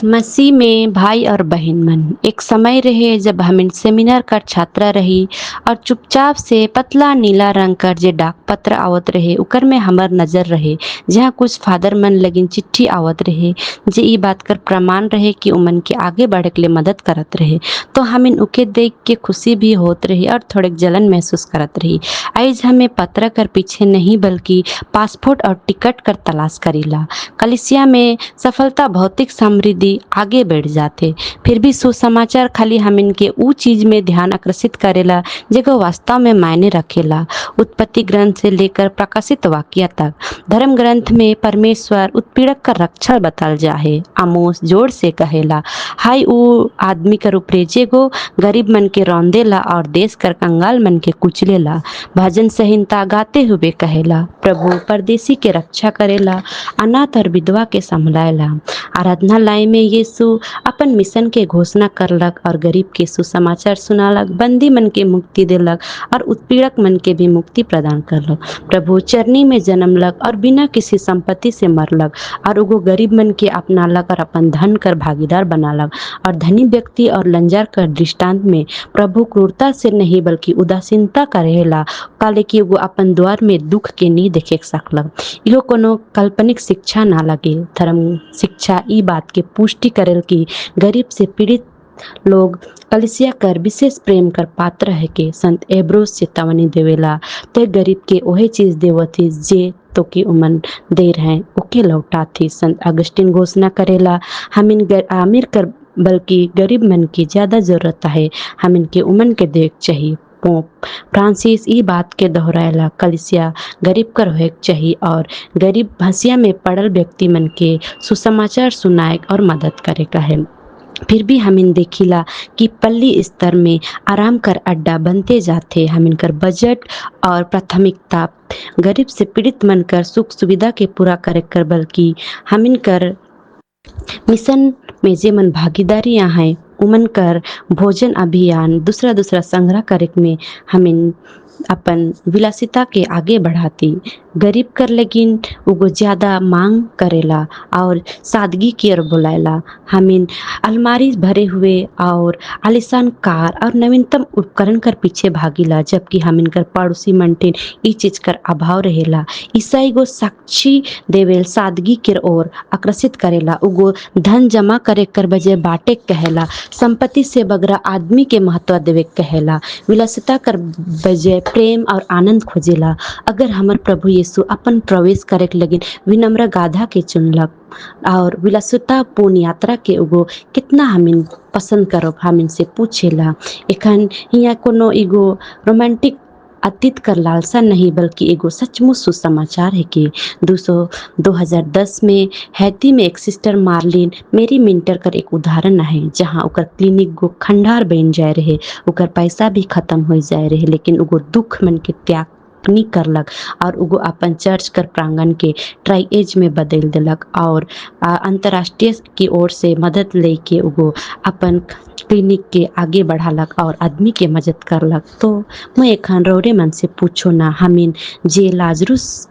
मसीह में भाई और बहन मन, एक समय रहे जब हम सेमिनार कर छात्रा रही और चुपचाप से पतला नीला रंग कर जे डाक पत्र आवत रहे उकर में हमर नजर रहे। जहाँ कुछ फादर मन लगिन चिट्ठी आवत रहे जे ई बात कर प्रमाण रहे कि उमन के आगे बढ़े के लिए मदद करत रहे। तो हमिन उके देख के खुशी भी होत रही और थोड़े जलन महसूस करत रही। आज हमें पत्र कर पीछे नहीं बल्कि पासपोर्ट और टिकट कर तलाश करीला। कलिसिया में सफलता भौतिक समृद्धि आगे बढ़ जाते, फिर भी सुसमाचार खाली हमिन के ऊ चीज में ध्यान आकर्षित करेला जेको वास्तव में मायने रखेला। उत्पत्ति ग्रंथ से लेकर प्रकाशित वाक्य तक धर्म ग्रंथ में परमेश्वर उत्पीड़क का रक्षण बताल जाहे। आमोस जोर से कहेला, हाय ऊ आदमी कर ऊपरे जेगो गरीब मन के रौंदेला और देश कर कंगाल मन के कुचलेला। भजन संहिता गाते हुए कहेला, प्रभु परदेसी के रक्षा करेला, अनाथ और विधवा के संभलाएला। आराधनालय में यीशु अपन मिशन के घोषणा करलक और गरीब के सुसमाचार सुनालक, बंदी मन के मुक्ति देलक और उत्पीड़क मन के भी मुक्ति प्रदान करलक। प्रभु चरनी में जन्मलक और बिना किसी संपत्ति से मरलक और उगो गरीब मन के अपनालक और अपन धन कर भागीदार बनालक। और धनी व्यक्ति और लंजार कर दृष्टांत में प्रभु क्रूरता से नहीं बल्कि उदासीनता करेला, काले कि वो अपन द्वार में दुख के नहीं देखे सकलक। इहो कोनो काल्पनिक शिक्षा ना लगे। धर्म शिक्षा ई बात के पुष्टि करेल कि गरीब से पीड़ित लोग कलिसिया कर विशेष प्रेम कर पात्र है के संत एब्रोस चेतावनी देवेला, ते गरीब के ओहे चीज देवती जे तो के उमन दे रहे ओके लौटा थी। संत अगस्टिन घोषणा करेला, हमिन आमिर कर बल्कि गरीब मन की ज्यादा जरूरत है, हमिन के उमन के देख चाहिए। पोप फ्रांसिस ई बात के दोहराएला, कलिसिया गरीब कर होए चाहिए और गरीब भसिया में पड़ल व्यक्ति मन के सुसमाचार सुनाए और मदद करे का है। फिर भी हमिन देखिला कि पल्ली स्तर में आराम कर अड्डा बनते जाते। हमिन कर बजट और प्राथमिकता गरीब से पीड़ित मन कर सुख सुविधा के पूरा करे कर बल्कि हमिन कर मिशन में जे मन भागीदारी है उमन कर भोजन अभियान दूसरा दूसरा संग्रह करे में हमिन अपन विलासिता के आगे बढ़ाती। गरीब कर लेकिन उगो ज्यादा मांग करेला और सादगी की ओर बुलाएला। हमिन अलमारी भरे हुए और आलिशान कार और नवीनतम उपकरण कर पीछे भागीला, जबकि हमिन कर पड़ोसी मनटेन ई चीज कर अभाव रहेला। ईसाई गो साक्षी देवेल सादगी के ओर आकर्षित करेला। उगो धन जमा करे कर बजे बाटे कहेला, संपत्ति से बगरा आदमी के महत्व देवे कहेला, विलासिता कर बजे प्रेम और आनंद खोजेला। अगर हमर प्रभु यीशु अपन प्रवेश करे के लगिन विनम्र गाधा के चुनलक और विलासिता पूर्ण यात्रा के उगो कितना हमिन पसंद करो, हमिन से पूछेला। एखन हिया कोनो एगो रोमांटिक अतीत कर लालसा नहीं बल्कि एगो सचमुच सुसमाचार है कि 2010 में हैती में एक सिस्टर मार्लिन मेरी मिंटर कर एक उदाहरण है, जहाँ ओकर क्लिनिक गो खंडार बन जाए रहे, ओकर पैसा भी खत्म हो जाए रहे, लेकिन उगो दुख मन के त्याग नहीं करलक और उगो अपन चर्च कर प्रांगण के ट्राई एज में बदल दिलक और अंतर्राष्ट्रीय की ओर से मदद लेके उगो अपन क्लिनिक के आगे बढ़ालक और आदमी के मदद करलक। तो मैं एखन रोरे मन से पूछो ना, हमिन जे लाजरुस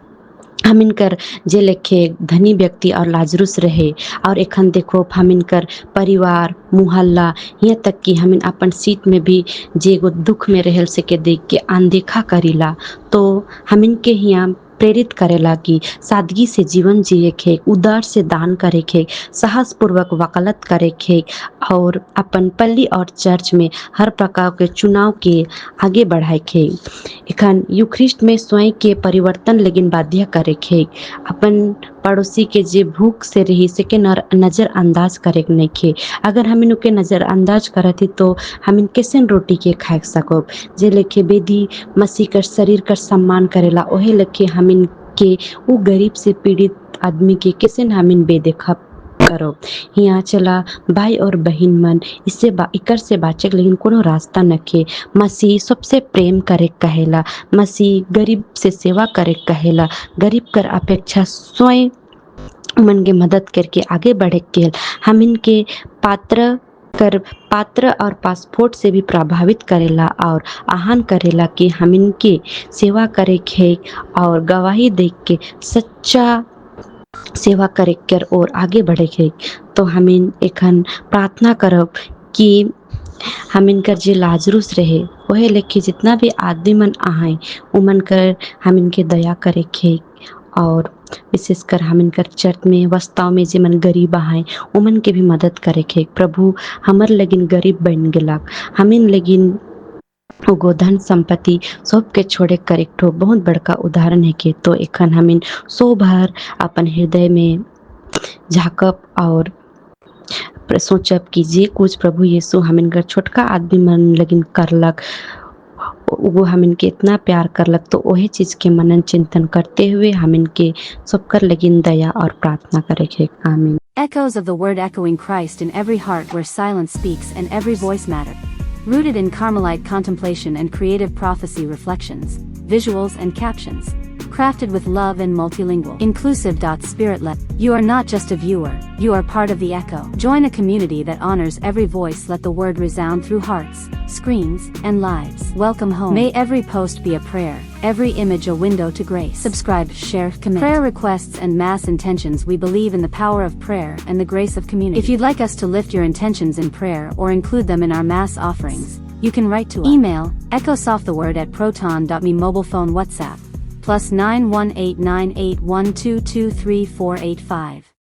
हमिन कर जे लेखे धनी व्यक्ति और लाजरुस रहे और एखन देखो हमिन कर परिवार मुहल्ला यहाँ तक कि हमिन अपन सीट में भी जे गो दुख में रहल से के देख के अनदेखा करीला। तो हमिन के यहाँ प्रेरित करेला कि सादगी से जीवन जिए के, उदार से दान करे के, साहस पूर्वक वकालत करे के और अपन पल्ली और चर्च में हर प्रकार के चुनाव के आगे बढ़ाए के। एखन यूख्रिस्ट में स्वयं के परिवर्तन लेकिन बाध्य करे के, अपन पड़ोसी के जे भूख से रही से के नजरअंदाज करे के नहीं के। अगर हम इनके नजरअंदाज करती तो हम इन कैसे रोटी के खाए सको। जे लेखे बेदी मसीह कर शरीर कर सम्मान करेला, ओहे लेखे हम इनके वो गरीब से पीड़ित आदमी के कैसे हम इन बेदेखा करो। यहाँ चला भाई और बहन मन इससे इकर से बाचक लेकिन कोनो रास्ता नखे। मसीह सबसे प्रेम करे कहेला, मसीह गरीब से सेवा करे कहेला, गरीब कर अपेक्षा स्वयं मन के मदद करके आगे बढ़े के हम इनके पात्र और पासपोर्ट से भी प्रभावित करेला और आह्वान करेला कि हम इनके सेवा करे के और गवाही दे के सच्चा सेवा करे कर और आगे बढ़े के। तो हमें एखन प्रार्थना करब कि हमिन कर जे लाजरूस रहे वह लेके जितना भी आदमी मन आए उमन कर हमिन के दया करे खे और विशेषकर हमिन कर चर्च में वस्ताव में जे मन गरीब आए उमन के भी मदद करे खे। प्रभु हमर लगिन गरीब बन गेलक, हमिन लगिन उगो धन संपत्ति सबके छोड़े कर एक ठो बहुत बड़का उदाहरण है के। तो एखन हमिन सो भर अपन हृदय में झाँकब और सोचब कि जे कुछ प्रभु यीशु हमिन कर छोटका आदमी मन लगिन करलक वो हमिन के इतना प्यार करलक, तो वही चीज के मनन चिंतन करते हुए हमिन के सबकर लगिन दया और प्रार्थना करे के। आमीन। Echoes of the word echoing Christ in every heart where silence speaks and every voice matters. Rooted in Carmelite contemplation and creative prophecy reflections, visuals and captions. Crafted with love and multilingual. Inclusive. Spirit-led. You are not just a viewer, you are part of the echo. Join a community that honors every voice. Let the word resound through hearts, screens, and lives. Welcome home. May every post be a prayer, every image a window to grace. Subscribe, share, commit. Prayer requests and mass intentions. We believe in the power of prayer and the grace of community. If you'd like us to lift your intentions in prayer or include them in our mass offerings, you can write to us. Email, echosofttheword@proton.me. Mobile phone WhatsApp, +918981223485.